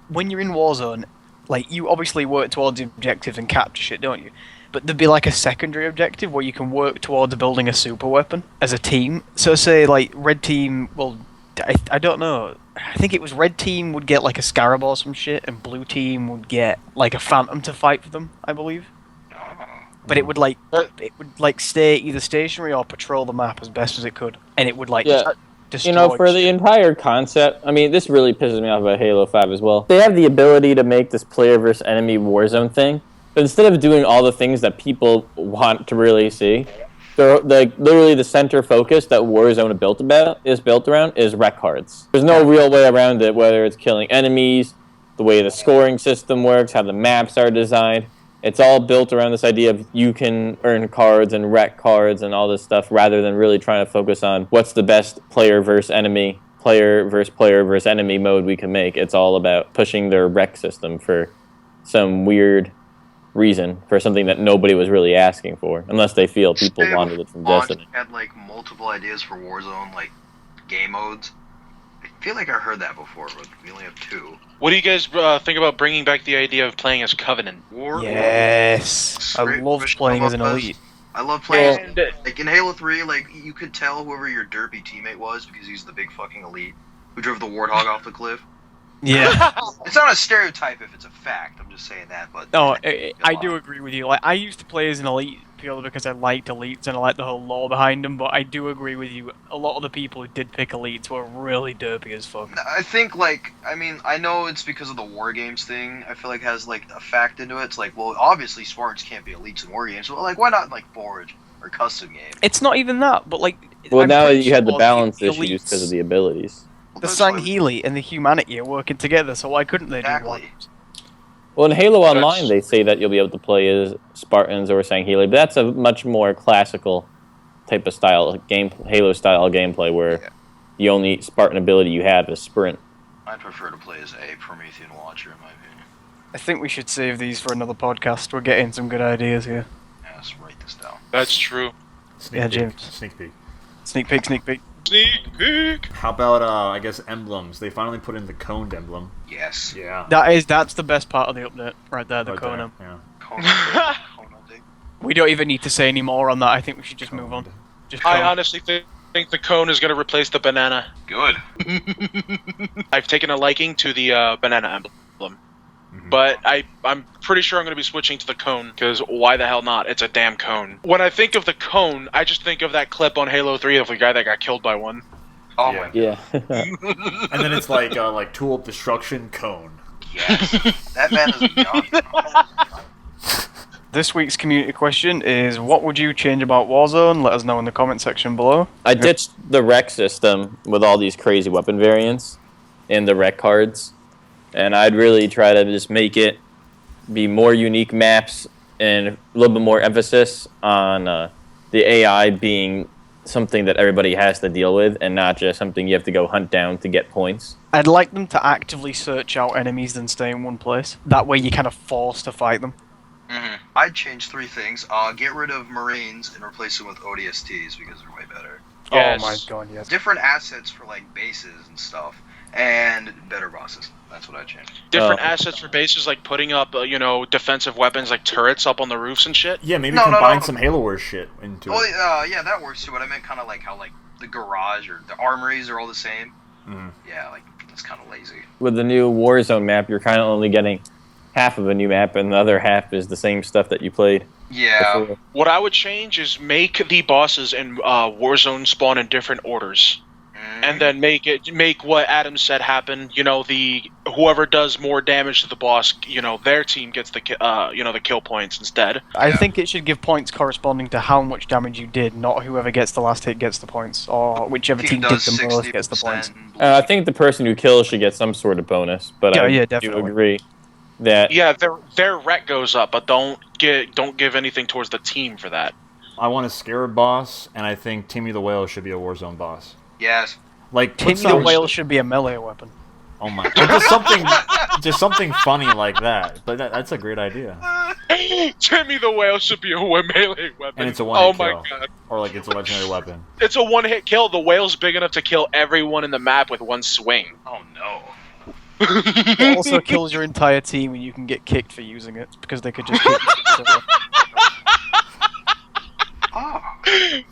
S5: when you're in Warzone, like, you obviously work towards the objective and capture shit, don't you? But there'd be, like, a secondary objective where you can work towards building a super weapon as a team. So, say, like, red team, well, I don't know... I think it was red team would get like a scarab or some shit, and blue team would get like a phantom to fight for them, I believe. But it would like stay either stationary or patrol the map as best as it could, and it would like destroy.
S4: You know, for the entire concept, I mean, this really pisses me off about Halo 5 as well. They have the ability to make this player versus enemy Warzone thing, but instead of doing all the things that people want to really see, they're like literally the center focus that Warzone is built around is rec cards. There's no real way around it, whether it's killing enemies, the way the scoring system works, how the maps are designed. It's all built around this idea of you can earn cards and rec cards and all this stuff, rather than really trying to focus on what's the best player versus enemy mode we can make. It's all about pushing their rec system for some weird reason, for something that nobody was really asking for, unless they feel people wanted it from Destiny.
S3: Had like multiple ideas for Warzone, like game modes. I feel like I heard that before, but we only have 2.
S2: What do you guys think about bringing back the idea of playing as Covenant?
S5: Yes, I love playing as an elite.
S3: I love playing like in Halo 3. Like you could tell whoever your derpy teammate was because he's the big fucking elite who drove the Warthog off the cliff.
S5: Yeah.
S3: It's not a stereotype if it's a fact. I'm just saying that, but
S5: No, I do agree with you. Like I used to play as an elite purely because I liked elites and I liked the whole lore behind them. But I do agree with you. A lot of the people who did pick elites were really derpy as fuck.
S3: I think I know it's because of the war games thing. I feel like has like a fact into it. It's like, well, obviously Spartans can't be elites in war games. So like, why not in, like Forge or custom game?
S5: It's not even that, but like.
S4: Well, now you had the balance
S5: the
S4: issues because of the abilities.
S5: The Sangheili and the humanity are working together, so why couldn't they do one?
S4: Well, in Halo Online, they say that you'll be able to play as Spartans or Sangheili, but that's a much more classical type of Halo-style gameplay, where the only Spartan ability you have is sprint.
S3: I'd prefer to play as a Promethean Watcher, in my opinion.
S5: I think we should save these for another podcast. We're getting some good ideas here.
S3: Yeah, let's write this down.
S2: That's true.
S5: James.
S1: Sneak peek.
S5: Sneak peek, sneak peek.
S2: Sneak peek!
S1: How about, I guess, emblems? They finally put in the coned emblem.
S3: Yes.
S1: Yeah.
S5: That's the best part of the update, right there, the
S1: Right
S5: cone.
S1: there,
S3: Yeah.
S5: We don't even need to say any more on that. I think we should just move on. Just
S2: I
S5: cone.
S2: honestly think the cone is going to replace the banana.
S3: Good.
S2: I've taken a liking to the banana emblem. But I'm pretty sure I'm going to be switching to the cone, because why the hell not? It's a damn cone. When I think of the cone, I just think of that clip on Halo 3 of the guy that got killed by one.
S3: Oh
S1: Yeah.
S3: my god.
S4: Yeah.
S1: And then it's like tool of destruction cone.
S3: Yes. That man is young.
S5: This week's community question is, what would you change about Warzone? Let us know in the comment section below.
S4: I ditched the rec system with all these crazy weapon variants and the rec cards, and I'd really try to just make it be more unique maps and a little bit more emphasis on the AI being something that everybody has to deal with and not just something you have to go hunt down to get points.
S5: I'd like them to actively search out enemies than stay in one place. That way you're kind of forced to fight them.
S3: I'd change 3 things. Get rid of Marines and replace them with ODSTs because they're way better.
S2: Yes.
S5: Oh my god, yes.
S3: Different assets for like bases and stuff, and better bosses. That's what I changed.
S2: Different assets for bases, like putting up, defensive weapons like turrets up on the roofs and shit.
S1: Yeah, maybe combine some Halo Wars shit into it.
S3: Yeah, that works too. But I meant kind of like how the garage or the armories are all the same.
S1: Mm.
S3: Yeah, that's kind of lazy.
S4: With the new Warzone map, you're kind of only getting half of a new map, and the other half is the same stuff that you played.
S3: Yeah.
S4: Before.
S2: What I would change is make the bosses in Warzone spawn in different orders. And then make what Adam said happen. Whoever does more damage to the boss, their team gets the kill points instead.
S5: I think it should give points corresponding to how much damage you did, not whoever gets the last hit gets the points, or whichever team did the most gets the points.
S4: I think the person who kills should get some sort of bonus, but I do agree that
S2: their rec goes up, but don't give anything towards the team for that.
S1: I want a Scarab boss, and I think Timmy the Whale should be a Warzone boss.
S3: Yes.
S1: Like
S5: Timmy the Whale should be a melee weapon.
S1: Oh my! Just something funny like that. But that's a great idea.
S2: Timmy the Whale should be a melee weapon.
S1: And it's a one-hit kill.
S2: Oh my god!
S1: Or like it's a legendary weapon.
S2: It's a one-hit kill. The whale's big enough to kill everyone in the map with one swing.
S3: Oh no.
S5: It also kills your entire team, and you can get kicked for using it because they could just kick you.
S3: Oh.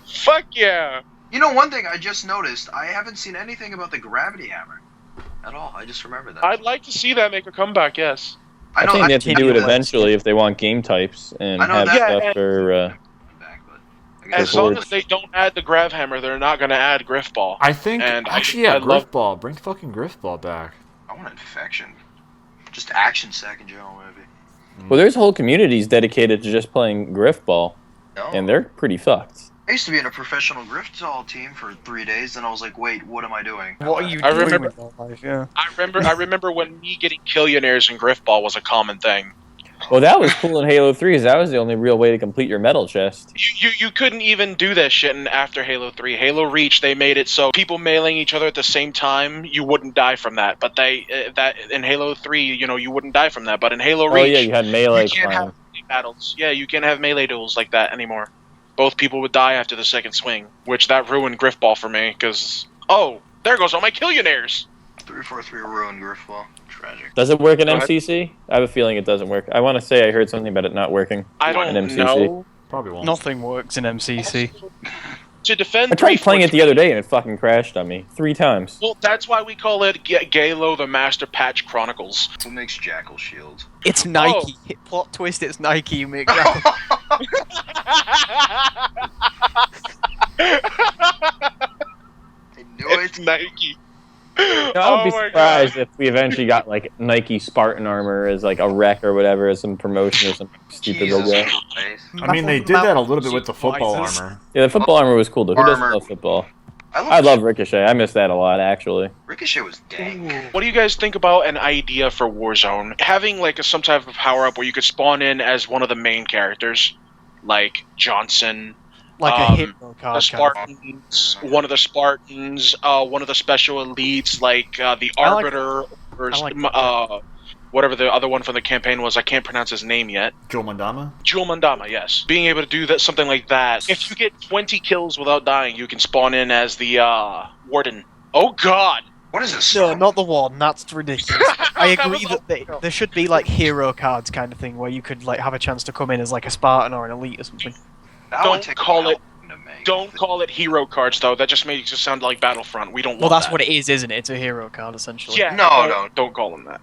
S2: Fuck yeah!
S3: One thing I just noticed, I haven't seen anything about the gravity hammer at all. I just remembered that.
S2: I'd like to see that make a comeback, yes.
S4: I think they have to do it eventually if they want game types and have stuff for...
S2: As long as they don't add the grav hammer, they're not going to add Griff Ball.
S1: I think, Griff Ball. Bring fucking Griff Ball back.
S3: I want Infection. Just action sack in general, maybe.
S4: Well, there's whole communities dedicated to just playing Griff Ball, and they're pretty fucked.
S3: I used to be in a professional Griffball team for 3 days, and I was like, "Wait, what am I doing?"
S5: What are you doing with your life? Yeah.
S2: I remember when me getting Killionaires in Griffball was a common thing.
S4: Well, that was cool in Halo 3, because that was the only real way to complete your medal chest.
S2: You couldn't even do that shit after Halo 3. Halo Reach, they made it so people mailing each other at the same time, you wouldn't die from that. But that in Halo 3, you wouldn't die from that. But in Halo Reach,
S4: yeah, you had melee.
S2: You can't have battles. Yeah, you can't have melee duels like that anymore. Both people would die after the second swing, which that ruined Griffball for me, because, there goes all my Killionaires!
S3: 343 ruined Griffball. Tragic.
S4: Does it work in MCC? I have a feeling it doesn't work. I want to say I heard something about it not working.
S2: I don't know.
S1: Probably won't.
S5: Nothing works in MCC.
S2: To defend
S4: I tried playing it the other day and it fucking crashed on me 3 times.
S2: Well, that's why we call it Galo the Master Patch Chronicles.
S3: Who makes Jackal shields?
S5: It's Nike. Plot twist, it's Nike who make Jackal.
S3: I knew
S2: it's Nike.
S4: I would be surprised if we eventually got like Nike Spartan armor as like a rec or whatever as some promotion or something stupid like that.
S1: I mean, they did that a little bit with the football armor.
S4: Yeah, the football armor was cool though. Who doesn't love football? I love Ricochet. I miss that a lot, actually.
S3: Ricochet was dang.
S2: What do you guys think about an idea for Warzone? Having like some type of power-up where you could spawn in as one of the main characters, like Johnson,
S5: like a hero card.
S2: The Spartans, one of the Spartans, one of the special elites, like the Arbiter, or whatever the other one from the campaign was. I can't pronounce his name yet.
S1: Jewel Mandama?
S2: Jewel Mandama, yes. Being able to do that, something like that. If you get 20 kills without dying, you can spawn in as the Warden. Oh god!
S3: What is this?
S5: No, not the Warden. That's ridiculous. I agree that there should be like hero cards kind of thing where you could like have a chance to come in as like a Spartan or an elite or something.
S2: Don't call it hero cards though. That just makes it sound like Battlefront. We don't want
S5: Well, that's
S2: that.
S5: what it is, isn't it? It's a hero card essentially.
S2: Yeah. Don't call them that.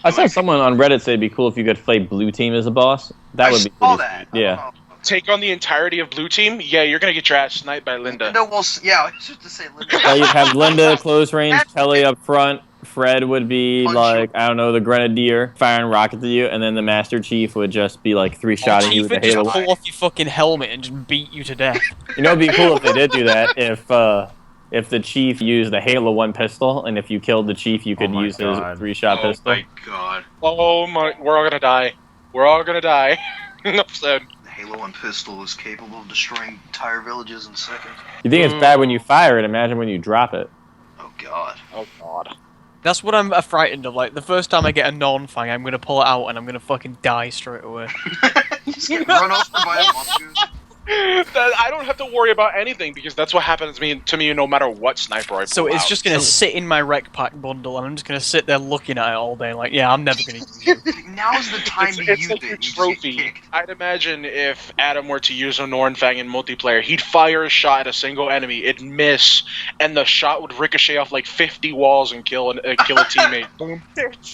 S4: I saw someone on Reddit say it'd be cool if you could play Blue Team as a boss. That would be pretty sweet. Yeah.
S2: Take on the entirety of Blue Team? Yeah, you're gonna get your ass sniped by Linda.
S3: No, well, yeah, I was just to say Linda.
S4: You'd have Linda close range, Kelly up front. Fred would be like, I don't know, the Grenadier firing rockets at you, and then the Master Chief would just be like 3-shotting you with a Halo.
S5: Just pull off your fucking helmet and just beat you to death.
S4: You know, it'd be cool if they did do that. If the Chief used a Halo 1 pistol, and if you killed the Chief, you could use his 3-shot pistol.
S3: Oh my god.
S2: Oh my, we're all gonna die. We're all gonna die. Enough said.
S3: The Halo 1 pistol is capable of destroying entire villages in seconds.
S4: You think it's bad when you fire it, imagine when you drop it.
S3: Oh god.
S2: Oh god.
S5: That's what I'm frightened of. Like, the first time I get a non-fang, I'm gonna pull it out and I'm gonna fucking die straight away.
S3: Just get run over by a mongoose.
S2: I don't have to worry about anything because that's what happens to me no matter what sniper I pull
S5: So it's
S2: out.
S5: just gonna sit in my rec pack bundle, and I'm just gonna sit there looking at it all day, like, yeah, I'm never gonna use you.
S3: Now's the time to
S2: It's
S3: use
S2: like
S3: it.
S2: your
S3: You just get
S2: trophy.
S3: kicked.
S2: I'd imagine if Adam were to use a Nornfang in multiplayer, he'd fire a shot at a single enemy, it'd miss, and the shot would ricochet off like 50 walls and kill a teammate. Boom.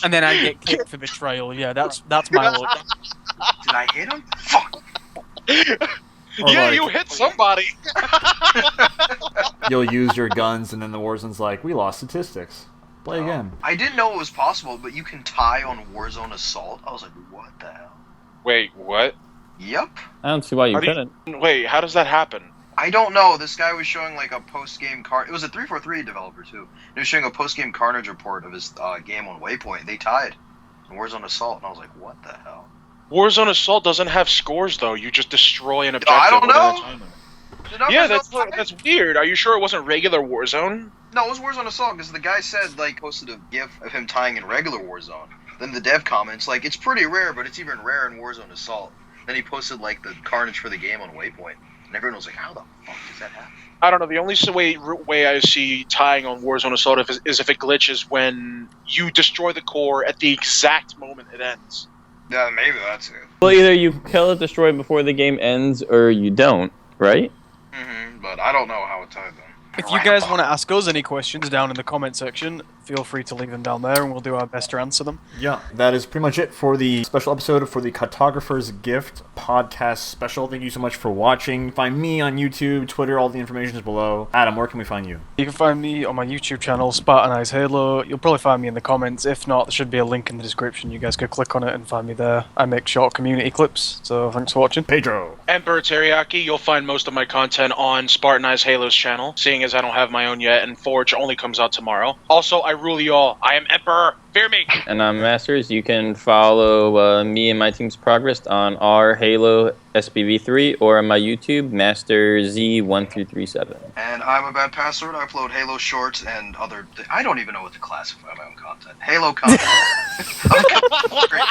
S5: And then I get kicked for betrayal. Yeah, that's my look.
S3: Did I hit him? Fuck.
S1: Or
S2: Yeah,
S1: like,
S2: you hit somebody.
S1: you'll use your guns, and then the Warzone's like, we lost statistics. Play again.
S3: I didn't know it was possible, but you can tie on Warzone Assault. I was like, what the hell?
S2: Wait, what?
S3: Yep.
S4: I don't see why you
S2: How do you-
S4: couldn't.
S2: Wait, how does that happen?
S3: I don't know. This guy was showing like a post-game It was a 343 developer too. He was showing a post-game Carnage report of his game on Waypoint. They tied in Warzone Assault, and I was like, what the hell?
S2: Warzone Assault doesn't have scores though. You just destroy an objective.
S3: I don't
S2: within a
S3: know.
S2: timer.
S3: The numbers
S2: Yeah,
S3: don't tie.
S2: that's weird. Are you sure it wasn't regular Warzone?
S3: No, it was Warzone Assault because the guy said like posted a GIF of him tying in regular Warzone. Then the dev comments like it's pretty rare, but it's even rare in Warzone Assault. Then he posted like the Carnage for the game on Waypoint, and everyone was like, "How the fuck does that happen?"
S2: I don't know. The only way I see tying on Warzone Assault is if it glitches when you destroy the core at the exact moment it ends.
S3: Yeah, maybe that's it.
S4: Well, either you kill it, destroy it before the game ends, or you don't, right?
S3: But I don't know how it tied them.
S5: If you guys want to ask us any questions down in the comment section, feel free to leave them down there, and we'll do our best to answer them.
S1: Yeah, that is pretty much it for the special episode for the Cartographers Gift podcast special. Thank you so much for watching. Find me on YouTube, Twitter, all the information is below. Adam, where can we find you?
S5: You can find me on my YouTube channel, Spartanise Halo. You'll probably find me in the comments. If not, there should be a link in the description. You guys could click on it and find me there. I make short community clips, so thanks for watching.
S1: Pedro.
S2: EmperorTeriyaki, you'll find most of my content on Spartanise Halo's channel, seeing as I don't have my own yet, and Forge only comes out tomorrow. Also, I rule y'all. I am Emperor. Fear me.
S4: And I'm Masterz. You can follow me and my team's progress on our Halo SPV3 or on my YouTube, Masterz1337.
S3: And I'm a bad password. I upload Halo shorts and other. I don't even know what to classify my own content. Halo content. Great.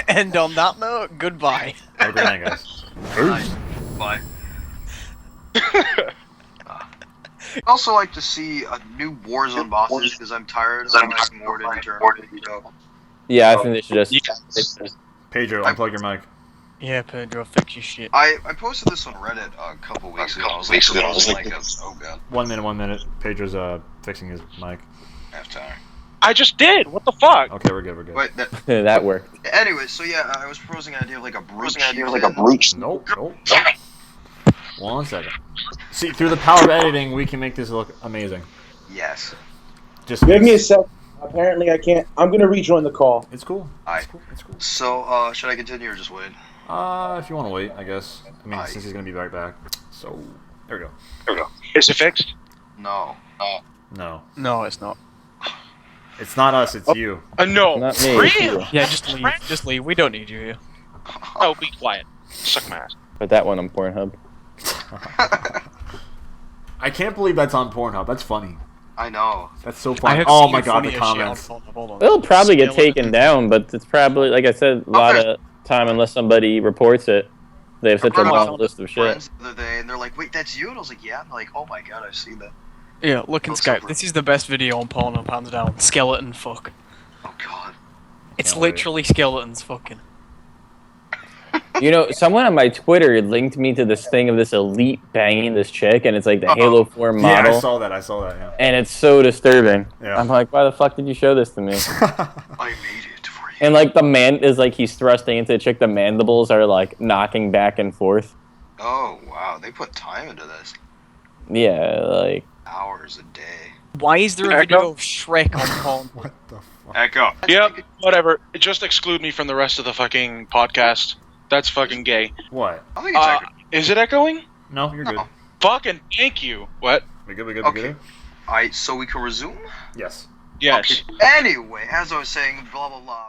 S5: And on that note, goodbye.
S1: Have a great night, guys.
S3: Bye. I'd also like to see a new Warzone bosses because I'm tired of like Morden and Eternal.
S4: Yeah, I think they should just...
S1: Pedro, unplug your mic.
S5: Yeah, Pedro, fix your shit.
S3: I posted this on Reddit a couple weeks ago. I was like, oh god,
S1: 1 minute. Pedro's fixing his mic.
S3: half time.
S2: I just did. What the fuck?
S1: Okay, we're good.
S3: Wait,
S4: that worked.
S3: anyway, so yeah, I was proposing an idea of like a brute.
S1: Nope. 1 second. See, through the power of editing, we can make this look amazing.
S3: Yes.
S1: Just
S6: Give me a sec. Apparently, I can't. I'm gonna rejoin the call.
S1: It's cool.
S3: Alright.
S1: It's cool.
S3: So, should I continue or just wait?
S1: If you want to wait, I guess. I mean,
S3: Aye.
S1: since he's gonna be right back. So, there we go.
S2: Is it fixed?
S3: No.
S1: No,
S5: No, it's not.
S1: it's not us. It's you.
S2: No.
S4: Not me.
S2: Really?
S5: Yeah, just leave. Just leave. We don't need you here.
S2: Oh, be quiet. Suck my ass.
S4: Put that one on Pornhub.
S1: I can't believe that's on Pornhub. That's funny.
S3: I know.
S1: That's so
S5: I
S1: funny.
S5: have
S1: Oh
S5: seen
S1: my god, the
S5: funnier shit on
S1: comments.
S5: Pornhub. Hold on.
S4: It'll probably get
S5: Skeleton.
S4: taken down, but it's probably, like I said, a lot of time unless somebody reports it. They have such a long list of shit.
S3: Friends the other day, and they're like, "Wait, that's you?" And I was like, "Yeah." And they're like, "Oh my god, I've seen that."
S5: Yeah, look in
S3: Looks
S5: Skype.
S3: over.
S5: This is the best video on Pornhub, hands down. Skeleton fuck.
S3: Oh god.
S5: It's
S1: Can't wait.
S5: literally skeletons fucking.
S4: You know, someone on my Twitter linked me to this thing of this elite banging this chick, and it's like the Halo 4
S1: Yeah,
S4: model.
S1: I saw that. Yeah.
S4: And it's so disturbing.
S1: Yeah.
S4: I'm like, why the fuck did you show this to me?
S3: I made it for you.
S4: And like the man is like he's thrusting into the chick, the mandibles are like knocking back and forth.
S3: Oh wow, they put time into this.
S4: Yeah, like
S3: Hours a day.
S5: Why is there a video of Shrek on Pornhub?
S1: What the fuck?
S3: Echo.
S2: Yep, whatever. Just exclude me from the rest of the fucking podcast. That's fucking gay.
S1: What?
S3: I think it's Echo.
S2: Is it echoing?
S1: No, you're good.
S3: No.
S2: Fucking thank you. What?
S1: We good.
S3: Okay. Alright, so we can resume?
S1: Yes.
S2: Yes.
S3: Okay. Anyway, as I was saying, blah blah blah.